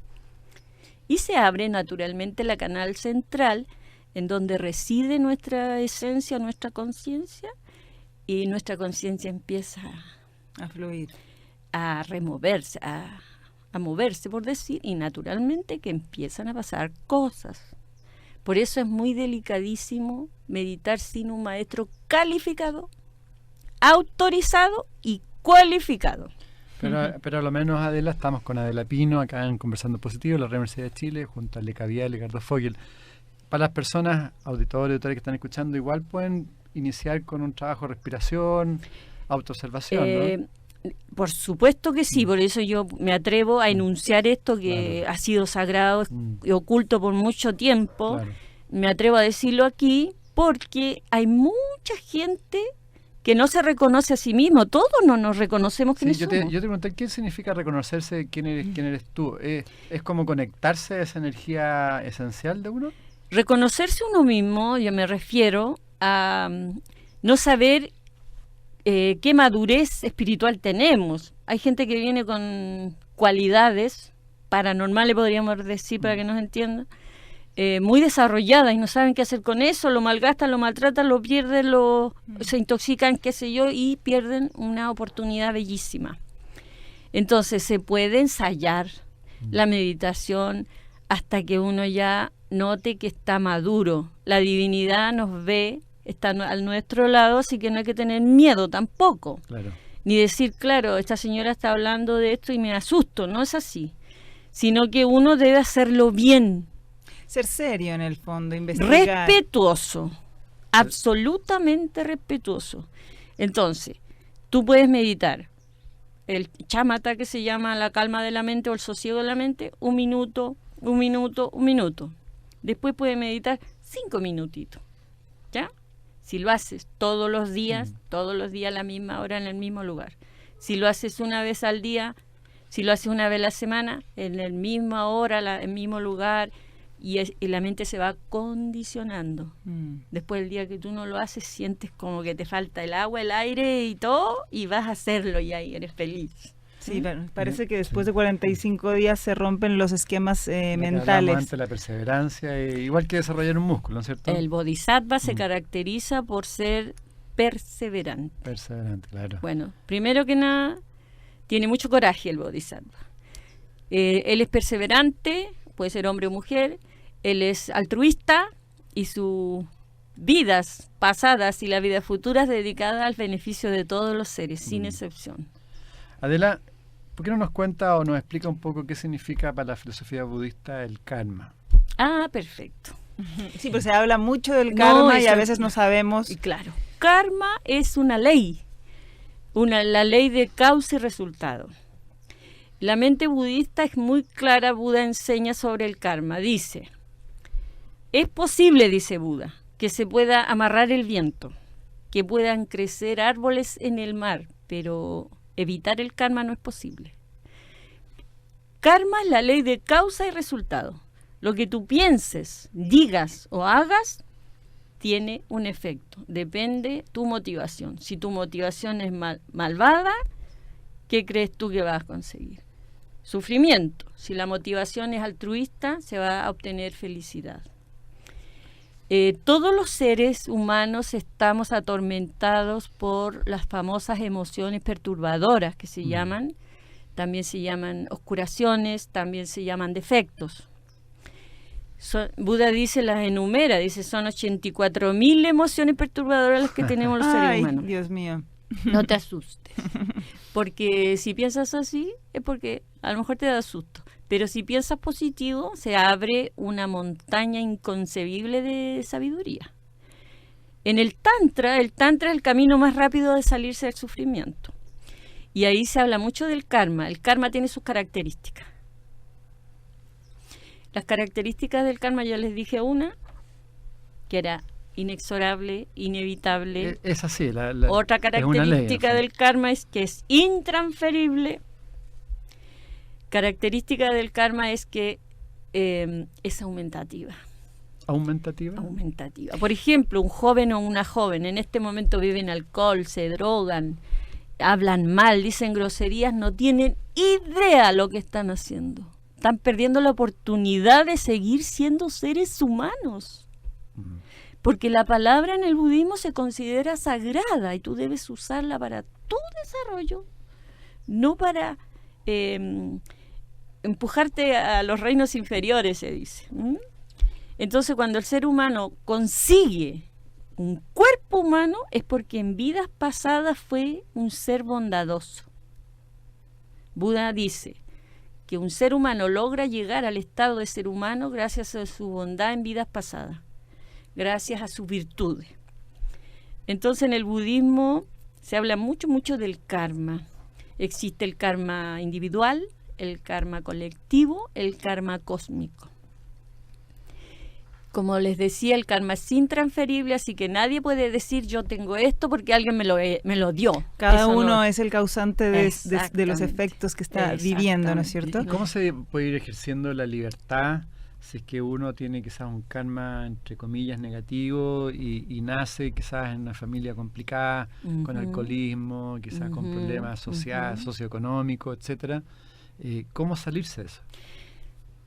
Y se abre naturalmente la canal central, en donde reside nuestra esencia, nuestra conciencia, y nuestra conciencia empieza A fluir. a removerse, a moverse, por decir, y naturalmente que empiezan a pasar cosas. Por eso es muy delicadísimo meditar sin un maestro calificado, autorizado y cualificado. Pero a lo menos, Adela, estamos con Adela Pino acá en Conversando Positivo, la Universidad de Chile, junto a Leca Vial y Ricardo Fogel. Para las personas, auditores y auditores que están escuchando, igual pueden iniciar con un trabajo de respiración, autoobservación, ¿no? Por supuesto que sí, por eso yo me atrevo a enunciar esto que Claro. ha sido sagrado y oculto por mucho tiempo. Claro. Me atrevo a decirlo aquí porque hay mucha gente que no se reconoce a sí mismo. Todos no nos reconocemos Sí, quiénes yo te somos. pregunté, ¿qué significa reconocerse quién eres tú? ¿Es como conectarse a esa energía esencial de uno? Reconocerse uno mismo, yo me refiero a no saber qué madurez espiritual tenemos. Hay gente que viene con cualidades paranormales, podríamos decir, para que nos entiendan, muy desarrolladas y no saben qué hacer con eso, lo malgastan, lo maltratan, lo pierden, se intoxican, qué sé yo, y pierden una oportunidad bellísima. Entonces se puede ensayar la meditación hasta que uno ya note que está maduro. La divinidad nos ve, está a nuestro lado, así que no hay que tener miedo tampoco. Claro. Ni decir, claro, esta señora está hablando de esto y me asusto. No es así. Sino que uno debe hacerlo bien, Ser serio en el fondo, investigar. respetuoso, absolutamente respetuoso. Entonces, tú puedes meditar el chamata, que se llama la calma de la mente o el sosiego de la mente, 1 minuto, 1 minuto, 1 minuto. Después puedes meditar 5 minutitos, ¿ya? Si lo haces todos los días a la misma hora, en el mismo lugar. Si lo haces una vez al día, si lo haces una vez a la semana, en la misma hora, en el mismo lugar, y la mente se va condicionando. Después, el día que tú no lo haces, sientes como que te falta el agua, el aire y todo, y vas a hacerlo y ahí eres feliz. Sí, parece que después de 45 días se rompen los esquemas Lo que hablamos mentales. antes, la perseverancia, igual que desarrollar un músculo, ¿no es cierto? El bodhisattva se caracteriza por ser perseverante. Perseverante, claro. Bueno, primero que nada, tiene mucho coraje el bodhisattva. Él es perseverante, puede ser hombre o mujer, él es altruista y sus vidas pasadas y las vidas futuras dedicadas al beneficio de todos los seres, sin excepción. Adela, ¿por qué no nos cuenta o nos explica un poco qué significa para la filosofía budista el karma? Ah, perfecto. Sí, pues se habla mucho del No, karma y a eso- veces no sabemos. Y claro, karma es una ley, la ley de causa y resultado. La mente budista es muy clara. Buda enseña sobre el karma. Dice, es posible, dice Buda, que se pueda amarrar el viento, que puedan crecer árboles en el mar, pero evitar el karma no es posible. Karma es la ley de causa y resultado. Lo que tú pienses, digas o hagas tiene un efecto. Depende tu motivación. Si tu motivación es malvada, ¿qué crees tú que vas a conseguir? Sufrimiento. Si la motivación es altruista, se va a obtener felicidad. Todos los seres humanos estamos atormentados por las famosas emociones perturbadoras que se llaman, también se llaman oscuraciones, también se llaman defectos. Buda dice, las enumera, dice, son 84.000 emociones perturbadoras las que tenemos los seres Ay, humanos. Dios mío. No te asustes, porque si piensas así es porque a lo mejor te da susto, pero si piensas positivo se abre una montaña inconcebible de sabiduría. En el tantra es el camino más rápido de salirse del sufrimiento. Y ahí se habla mucho del karma. El karma tiene sus características. Las características del karma, ya les dije una, que era inexorable, inevitable. Es así. Otra característica del karma es que es intransferible. Característica del karma es que es aumentativa. ¿Aumentativa? Aumentativa. Por ejemplo, un joven o una joven en este momento beben alcohol, se drogan, hablan mal, dicen groserías, no tienen idea lo que están haciendo. Están perdiendo la oportunidad de seguir siendo seres humanos. Porque la palabra en el budismo se considera sagrada y tú debes usarla para tu desarrollo, no para empujarte a los reinos inferiores, se dice. Entonces, cuando el ser humano consigue un cuerpo humano, es porque en vidas pasadas fue un ser bondadoso. Buda dice que un ser humano logra llegar al estado de ser humano gracias a su bondad en vidas pasadas, gracias a sus virtudes. Entonces, en el budismo se habla mucho del karma. Existe el karma individual, el karma colectivo, el karma cósmico. Como les decía, el karma es intransferible, así que nadie puede decir yo tengo esto porque alguien me lo dio. Cada Eso uno no es el causante de los efectos que está viviendo, ¿no es cierto? ¿Y cómo se puede ir ejerciendo la libertad si es que uno tiene quizás un karma, entre comillas, negativo y nace quizás en una familia complicada, con alcoholismo, quizás con problemas sociales, socioeconómicos, etcétera? ¿Cómo salirse de eso?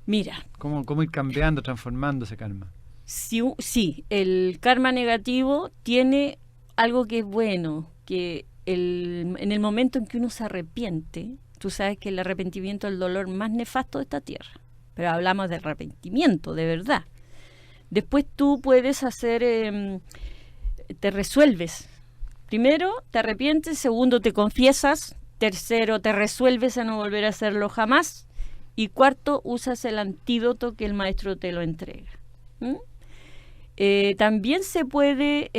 Mira. ¿Cómo ir cambiando, transformando ese karma? Sí, el karma negativo tiene algo que es bueno, que en el momento en que uno se arrepiente, tú sabes que el arrepentimiento es el dolor más nefasto de esta tierra, pero hablamos de arrepentimiento, de verdad. Después tú puedes hacer, te resuelves. Primero, te arrepientes, segundo, te confiesas, tercero, te resuelves a no volver a hacerlo jamás, y cuarto, usas el antídoto que el maestro te lo entrega. También se puede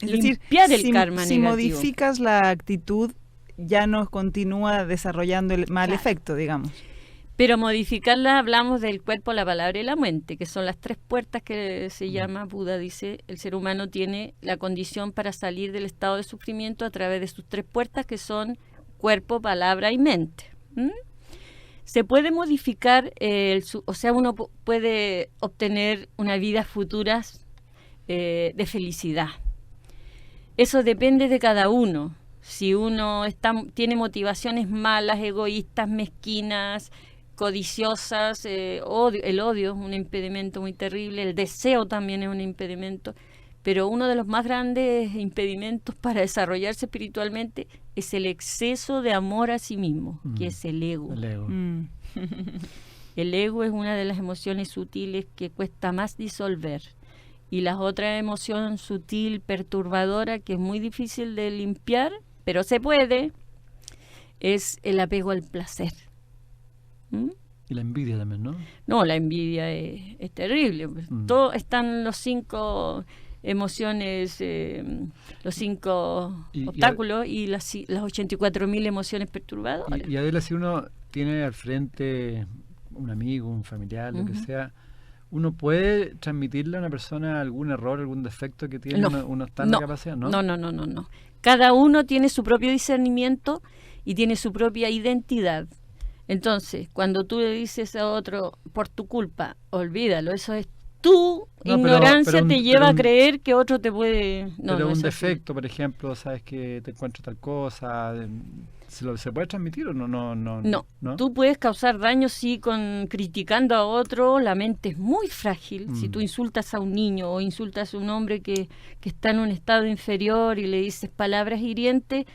limpiar el karma negativo. Si modificas la actitud, ya no continúa desarrollando el mal efecto, digamos. Pero modificarla, hablamos del cuerpo, la palabra y la mente, que son las tres puertas que se llama, Buda dice, el ser humano tiene la condición para salir del estado de sufrimiento a través de sus tres puertas, que son cuerpo, palabra y mente. Se puede modificar, o sea, uno puede obtener una vida futura de felicidad. Eso depende de cada uno. Si uno tiene motivaciones malas, egoístas, mezquinas, codiciosas, el odio es un impedimento muy terrible, el deseo también es un impedimento, pero uno de los más grandes impedimentos para desarrollarse espiritualmente es el exceso de amor a sí mismo, que es el ego. El ego. El ego es una de las emociones sutiles que cuesta más disolver. Y la otra emoción sutil, perturbadora, que es muy difícil de limpiar, pero se puede, es el apego al placer. Y la envidia también, ¿no? No, la envidia es terrible. Están los 5 emociones, los 5 obstáculos y las 84.000 emociones perturbadoras. Y Adela, si uno tiene al frente un amigo, un familiar, lo que sea, ¿uno puede transmitirle a una persona algún error, algún defecto que tiene? ¿Uno está en la capacidad? No. Cada uno tiene su propio discernimiento y tiene su propia identidad. Entonces, cuando tú le dices a otro, por tu culpa, olvídalo, eso es tu ignorancia, te lleva a creer que otro te puede... pero un defecto, por ejemplo, sabes que te encuentras tal cosa, ¿se puede transmitir o no? No, tú puedes causar daño criticando a otro, la mente es muy frágil. Si tú insultas a un niño o insultas a un hombre que está en un estado inferior y le dices palabras hirientes,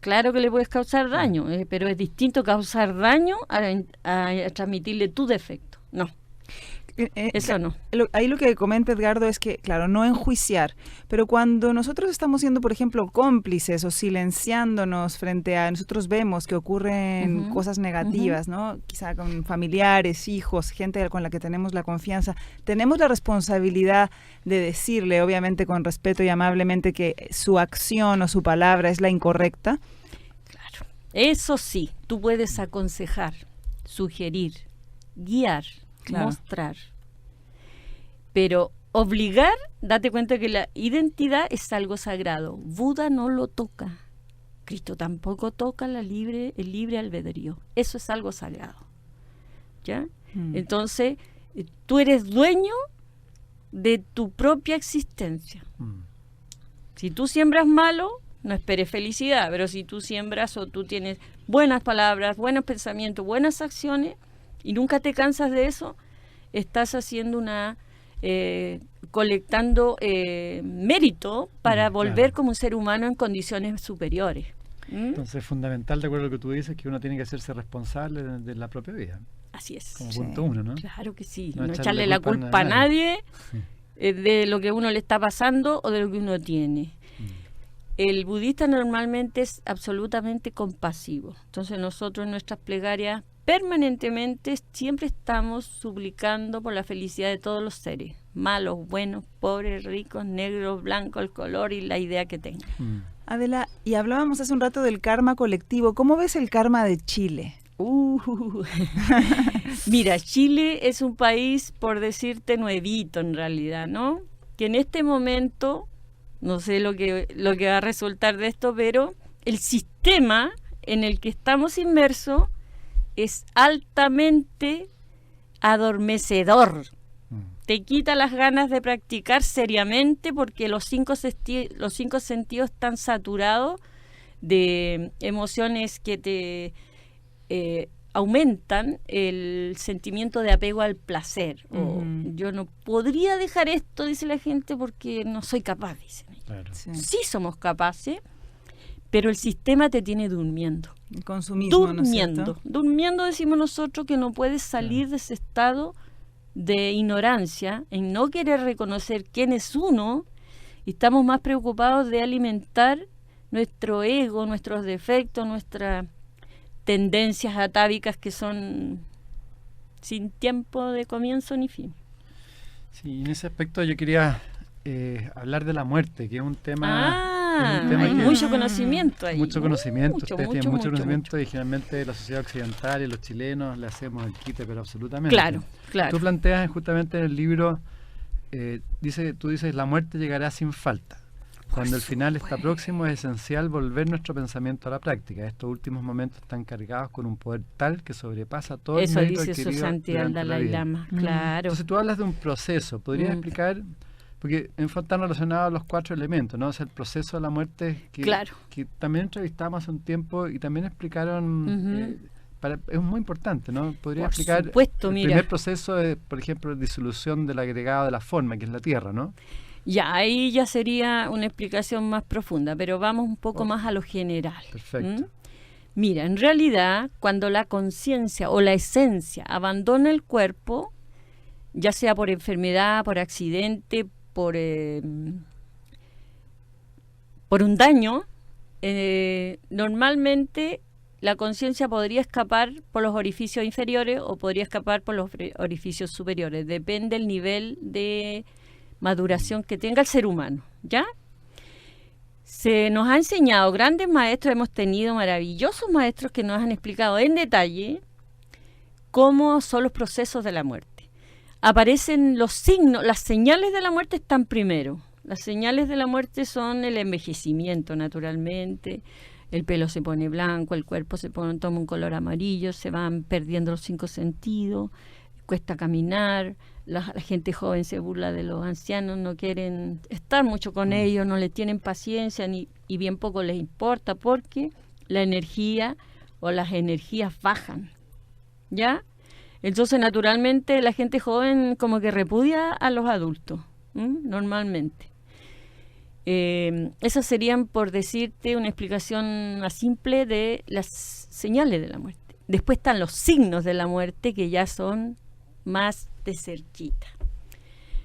claro que le puedes causar daño, pero es distinto causar daño a transmitirle tu defecto. No. Eso no. Ahí lo que comenta Edgardo es que, claro, no enjuiciar, pero cuando nosotros estamos siendo, por ejemplo, cómplices o silenciándonos frente a, nosotros vemos que ocurren cosas negativas, ¿no? Quizá con familiares, hijos, gente con la que tenemos la confianza, tenemos la responsabilidad de decirle, obviamente con respeto y amablemente, que su acción o su palabra es la incorrecta. Eso sí, tú puedes aconsejar, sugerir, guiar, Claro. mostrar. Pero obligar, date cuenta que la identidad es algo sagrado. Buda no lo toca. Cristo tampoco toca el libre albedrío. Eso es algo sagrado. ¿Ya? Entonces, tú eres dueño de tu propia existencia. Si tú siembras malo, no esperes felicidad, pero si tú siembras o tú tienes buenas palabras, buenos pensamientos, buenas acciones y nunca te cansas de eso, estás haciendo colectando mérito para volver claro. como un ser humano en condiciones superiores. Entonces es fundamental, de acuerdo a lo que tú dices, que uno tiene que hacerse responsable de la propia vida, Así es. como Sí. punto uno, ¿no? Claro que sí. No No echarle echarle la culpa culpa a a nadie de lo que uno le está pasando o de lo que uno tiene. El budista normalmente es absolutamente compasivo. Entonces nosotros en nuestras plegarias permanentemente siempre estamos suplicando por la felicidad de todos los seres, malos, buenos, pobres, ricos, negros, blancos, el color y la idea que tengan. Adela, y hablábamos hace un rato del karma colectivo. ¿Cómo ves el karma de Chile? Mira, Chile es un país, por decirte, nuevito en realidad, ¿no? Que en este momento, no sé lo que va a resultar de esto, pero el sistema en el que estamos inmersos es altamente adormecedor. Te quita las ganas de practicar seriamente porque los cinco sentidos están saturados de emociones que te aumentan el sentimiento de apego al placer. O yo no podría dejar esto, dice la gente, porque no soy capaz, dicen. Claro. Sí. Sí somos capaces, pero el sistema te tiene durmiendo. El consumismo, ¿no es cierto? Durmiendo decimos nosotros que no puedes salir de ese estado de ignorancia, en no querer reconocer quién es uno, y estamos más preocupados de alimentar nuestro ego, nuestros defectos, nuestras tendencias atávicas que son sin tiempo de comienzo ni fin. Sí, en ese aspecto yo quería hablar de la muerte, que es un tema, Hay que- mucho conocimiento ahí. mucho conocimiento, Mucho, ustedes tienen mucho, mucho mucho, conocimiento y generalmente la sociedad occidental y los chilenos le hacemos el quite, pero absolutamente. Claro, claro. Tú planteas justamente en el libro, tú dices, la muerte llegará sin falta. Cuando el final está próximo es esencial volver nuestro pensamiento a la práctica. Estos últimos momentos están cargados con un poder tal que sobrepasa todo Eso el mérito dice su adquirido santidad el durante la Dalai vida. Lama, claro. Entonces tú hablas de un proceso, ¿podrías explicar? Porque en fondo están relacionados los 4 elementos, ¿no? O sea, el proceso de la muerte Claro. que también entrevistamos hace un tiempo y también explicaron, es muy importante, ¿no? ¿Podría Por explicar supuesto, el mira. primer proceso de, por ejemplo, disolución del agregado de la forma, que es la Tierra, ¿no? Ya, ahí ya sería una explicación más profunda, pero vamos un poco más a lo general. Perfecto. Mira, en realidad, cuando la conciencia o la esencia abandona el cuerpo, ya sea por enfermedad, por accidente, por un daño, normalmente la conciencia podría escapar por los orificios inferiores o podría escapar por los orificios superiores. Depende del nivel de maduración que tenga el ser humano, ¿ya? Se nos ha enseñado, grandes maestros, hemos tenido maravillosos maestros que nos han explicado en detalle cómo son los procesos de la muerte. Aparecen los signos, las señales de la muerte están primero. Las señales de la muerte son el envejecimiento, naturalmente. El pelo se pone blanco, el cuerpo toma un color amarillo, se van perdiendo los 5 sentidos, cuesta caminar, la gente joven se burla de los ancianos, no quieren estar mucho con ellos, no les tienen paciencia y bien poco les importa porque la energía o las energías bajan, ¿ya? Entonces, naturalmente, la gente joven como que repudia a los adultos, normalmente. Esas serían, por decirte, una explicación más simple de las señales de la muerte. Después están los signos de la muerte, que ya son más de cerquita.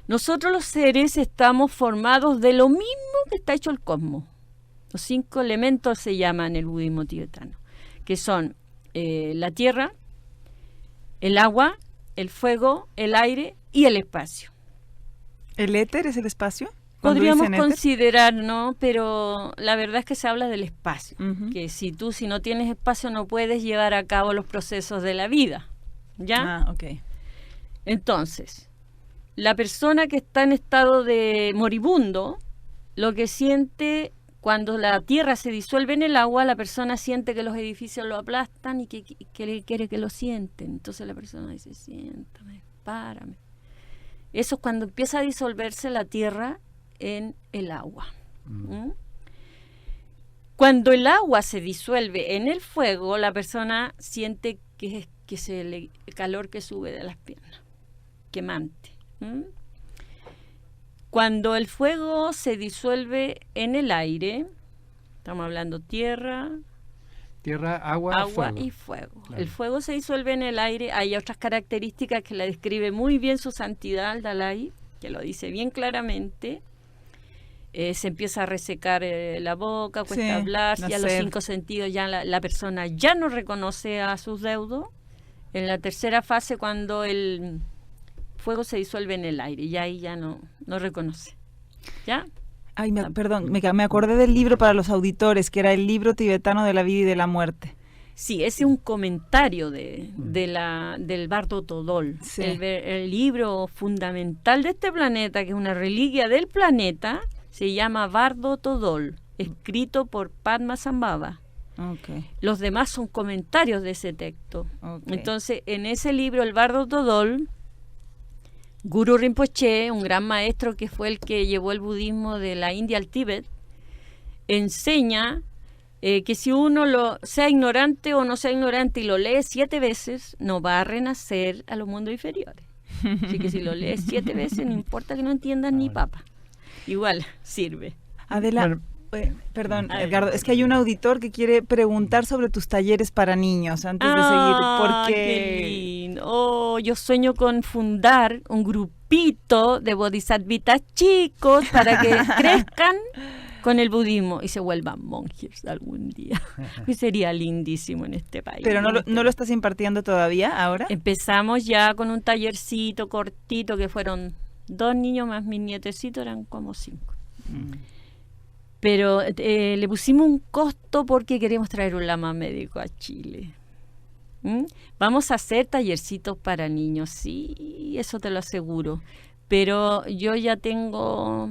Nosotros los seres estamos formados de lo mismo que está hecho el cosmos. Los 5 elementos se llaman en el budismo tibetano, que son la tierra, el agua, el fuego, el aire y el espacio. ¿El éter es el espacio? Podríamos dicen éter? considerar, ¿no? Pero la verdad es que se habla del espacio. Ujú. Que si no tienes espacio no puedes llevar a cabo los procesos de la vida. ¿Ya? Ah, ok. Entonces, la persona que está en estado de moribundo, lo que siente cuando la tierra se disuelve en el agua, la persona siente que los edificios lo aplastan y que le quiere que lo sienten. Entonces la persona dice, siéntame, párame. Eso es cuando empieza a disolverse la tierra en el agua. ¿Mm? Cuando el agua se disuelve en el fuego, la persona siente que el calor que sube de las piernas, quemante. ¿Mm? Cuando el fuego se disuelve en el aire, estamos hablando tierra, agua, fuego. y fuego. Claro. El fuego se disuelve en el aire. Hay otras características que la describe muy bien su santidad el Dalai, que lo dice bien claramente. Se empieza a resecar la boca, cuesta Sí, hablar, la ya los sed. 5 sentidos, ya la persona ya no reconoce a sus deudos. En la tercera fase, cuando el fuego se disuelve en el aire, y ahí ya no reconoce. ¿Ya? Ay, perdón, me acordé del libro para los auditores, que era el libro tibetano de la vida y de la muerte. Sí, ese es un comentario del Bardo Todol, Sí. el libro fundamental de este planeta, que es una reliquia del planeta, se llama Bardo Todol, escrito por Padmasambhava. Okay. Los demás son comentarios de ese texto. Okay. Entonces, en ese libro, el Bardo Todol, Guru Rinpoche, un gran maestro que fue el que llevó el budismo de la India al Tíbet, enseña que si uno sea ignorante o no sea ignorante y lo lee 7 veces, no va a renacer a los mundos inferiores. Así que si lo lees 7 veces, no importa que no entiendas ni papa. Igual sirve. Adela, Bueno, perdón, Ay, Edgardo, es que hay un auditor que quiere preguntar sobre tus talleres para niños antes de seguir. Ah, Porque qué lindo. Oh, yo sueño con fundar un grupito de bodhisattvas chicos para que crezcan con el budismo y se vuelvan monjes algún día. Y sería lindísimo en este país. Pero no lo estás impartiendo todavía ahora. Empezamos ya con un tallercito cortito que fueron 2 niños más mis nietecitos, eran como 5. Pero le pusimos un costo porque queremos traer un lama médico a Chile. ¿Mm? Vamos a hacer tallercitos para niños, sí, eso te lo aseguro. Pero yo ya tengo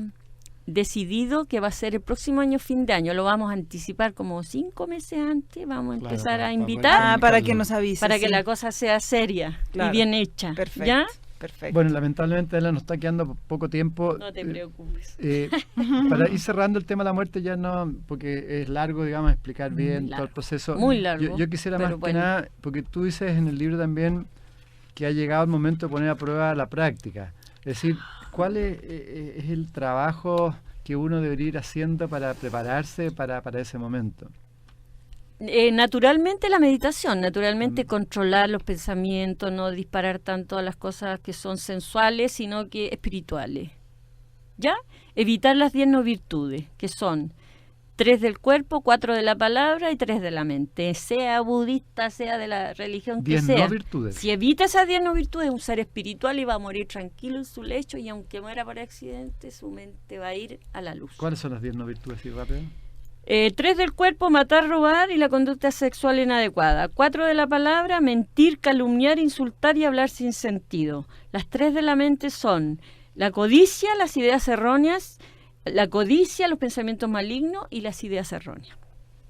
decidido que va a ser el próximo año, fin de año. Lo vamos a anticipar como 5 meses antes. Vamos a Claro, empezar para a invitar Ah, para que nos avises. para que sí. la cosa sea seria Claro. y bien hecha. Perfecto. ¿Ya? Perfecto. Bueno, lamentablemente Adela, nos está quedando poco tiempo. No te preocupes. Para ir cerrando el tema de la muerte ya no, porque es largo, digamos, explicar bien todo el largo, proceso. muy largo, Yo quisiera más pero que bueno. nada, porque tú dices en el libro también que ha llegado el momento de poner a prueba la práctica. Es decir, ¿cuál es el trabajo que uno debería ir haciendo para prepararse para ese momento? Naturalmente la meditación, naturalmente controlar los pensamientos, no disparar tanto a las cosas que son sensuales, sino que espirituales. ¿Ya? Evitar las 10 no virtudes, que son 3 del cuerpo, 4 de la palabra y 3 de la mente, sea budista, sea de la religión que 10 sea. no virtudes. Si evita esas 10 no virtudes, es un ser espiritual y va a morir tranquilo en su lecho, y aunque muera por accidente, su mente va a ir a la luz. ¿Cuáles son las 10 no virtudes, así rápido? 3 del cuerpo, matar, robar y la conducta sexual inadecuada. 4 de la palabra, mentir, calumniar, insultar y hablar sin sentido. Las 3 de la mente son la codicia, las ideas erróneas, la codicia, los pensamientos malignos y las ideas erróneas.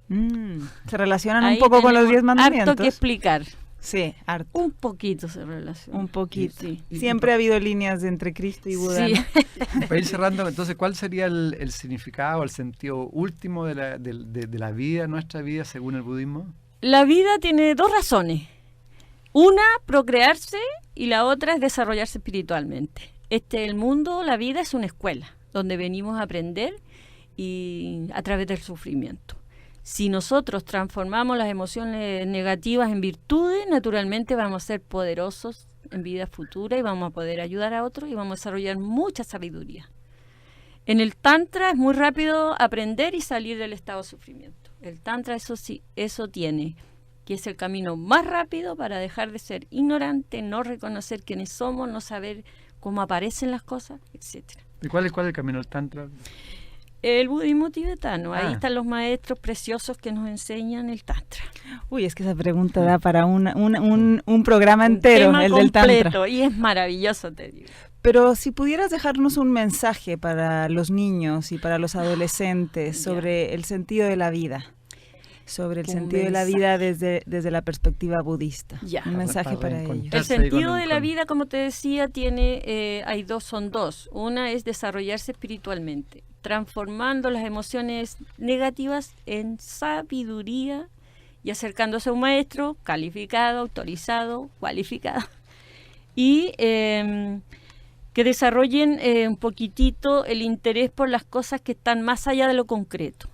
Se relacionan Ahí un poco con los tenemos 10 mandamientos. harto que explicar. Sí, harto. Un poquito se relaciona. Un poquito. Sí. Siempre ha habido líneas entre Cristo y Buda. Sí. ¿no? Para ir cerrando, entonces, ¿cuál sería el significado, el sentido último de la vida, nuestra vida, según el budismo? La vida tiene 2 razones. Una, procrearse, y la otra es desarrollarse espiritualmente. El mundo, la vida es una escuela donde venimos a aprender y a través del sufrimiento. Si nosotros transformamos las emociones negativas en virtudes, naturalmente vamos a ser poderosos en vida futura y vamos a poder ayudar a otros y vamos a desarrollar mucha sabiduría. En el Tantra es muy rápido aprender y salir del estado de sufrimiento. El Tantra, eso sí, eso tiene, que es el camino más rápido para dejar de ser ignorante, no reconocer quiénes somos, no saber cómo aparecen las cosas, etcétera. ¿Y cuál es el camino del Tantra? El budismo tibetano, ahí Ah. están los maestros preciosos que nos enseñan el Tantra. Uy, es que esa pregunta da para un programa entero, Tema el del Tantra. completo, y es maravilloso, te digo. Pero si pudieras dejarnos un mensaje para los niños y para los adolescentes sobre el sentido de la vida, sobre el Un sentido de la vida desde la perspectiva budista. Ya. Un mensaje para reencontrar. ellos. El Ahí con sentido un- de la con- vida, como te decía, son dos. Una es desarrollarse espiritualmente, transformando las emociones negativas en sabiduría y acercándose a un maestro calificado, autorizado, cualificado. Y que desarrollen un poquitito el interés por las cosas que están más allá de lo concreto,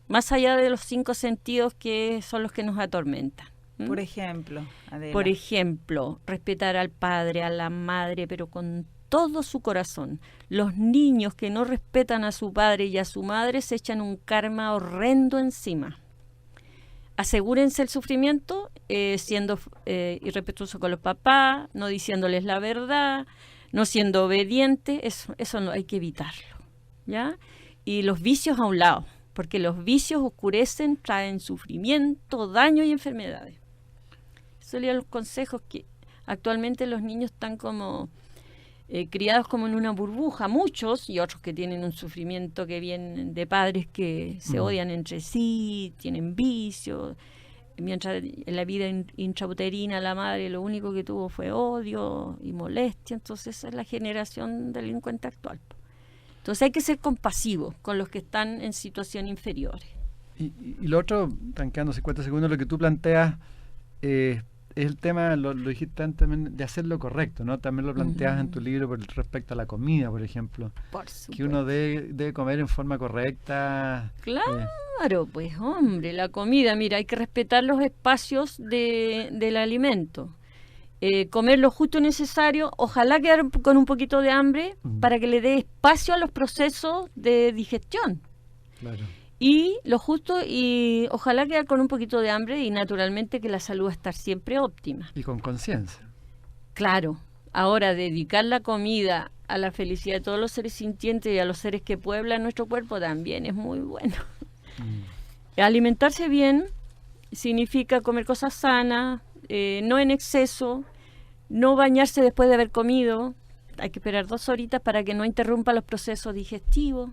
más allá de los 5 sentidos que son los que nos atormentan. ¿m? Por ejemplo, Adela. Por ejemplo, respetar al padre, a la madre, pero con todo su corazón. Los niños que no respetan a su padre y a su madre se echan un karma horrendo encima. Asegúrense el sufrimiento siendo irrespetuoso con los papás, no diciéndoles la verdad, no siendo obediente. Eso no, hay que evitarlo, ¿ya? Y los vicios a un lado, porque los vicios oscurecen, traen sufrimiento, daño y enfermedades. Esos serían los consejos que actualmente los niños están como criados como en una burbuja, muchos y otros que tienen un sufrimiento que vienen de padres que se odian entre sí, tienen vicios, mientras en la vida intrauterina la madre lo único que tuvo fue odio y molestia. Entonces esa es la generación delincuente actual. Entonces hay que ser compasivos con los que están en situación inferiores. Y lo otro, están quedando 50 segundos, lo que tú planteas es el tema, lo dijiste antes también, de hacer lo correcto, ¿no? También lo planteas en tu libro respecto a la comida, por ejemplo. Por supuesto. Que uno debe comer en forma correcta. Claro, pues hombre, la comida, mira, hay que respetar los espacios del alimento. Comer lo justo y necesario, ojalá quedar con un poquito de hambre para que le dé espacio a los procesos de digestión. Claro. Y lo justo y ojalá quedar con un poquito de hambre y naturalmente que la salud va a estar siempre óptima. Y con conciencia. Claro, ahora dedicar la comida a la felicidad de todos los seres sintientes y a los seres que pueblan nuestro cuerpo también es muy bueno. Alimentarse bien significa comer cosas sanas, no en exceso, no bañarse después de haber comido, hay que esperar 2 horitas para que no interrumpa los procesos digestivos.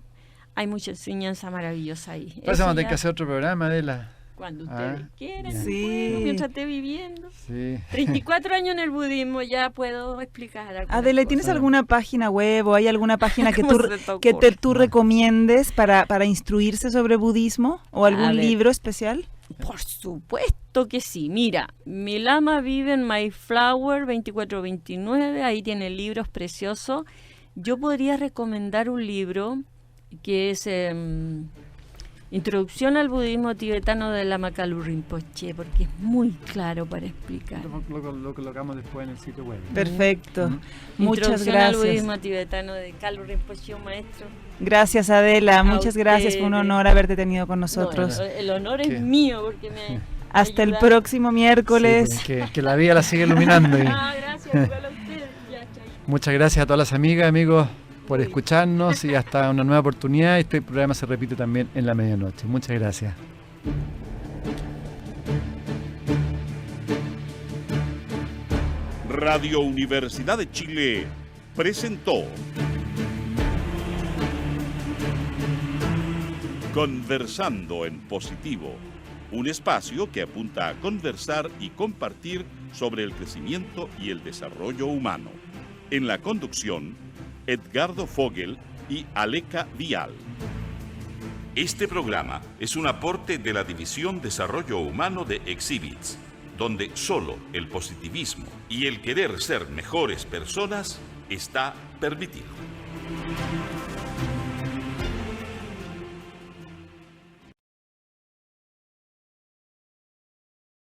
Hay mucha enseñanza maravillosa ahí. Vamos a tener ya que hacer otro programa, Adela. cuando ustedes quieran, ya. Sí. puedo, mientras esté viviendo. Sí. 34 años en el budismo, ya puedo explicar algunas Adela, ¿tienes cosas. alguna página web o hay alguna página que ¿Cómo tú, se te ocurre? tú recomiendes para instruirse sobre budismo o A algún ver. libro especial? Por supuesto que sí. Mira, mi lama vive en Mayflower 2429, ahí tiene libros preciosos. Yo podría recomendar un libro que es Introducción al budismo tibetano de Lama Kalu Rinpoche, porque es muy claro para explicar. Lo colocamos después en el sitio web. Perfecto. Muchas Introducción al gracias. budismo tibetano de Kalu Rinpoche, un maestro. Gracias, Adela. Muchas gracias. Fue un ustedes. honor haberte tenido con nosotros. No, el honor ¿Qué? es mío porque me Hasta el ayudaron. próximo miércoles. Sí, que la vida la sigue iluminando. Gracias, igual a ustedes. Ya, chao. Muchas gracias a todas las amigas, amigos, por escucharnos y hasta una nueva oportunidad. Este programa se repite también en la medianoche. Muchas gracias. Radio Universidad de Chile presentó Conversando en Positivo, un espacio que apunta a conversar y compartir sobre el crecimiento y el desarrollo humano. En la conducción, Edgardo Fogel y Aleca Vial. Este programa es un aporte de la División Desarrollo Humano de Exhibits, donde solo el positivismo y el querer ser mejores personas está permitido.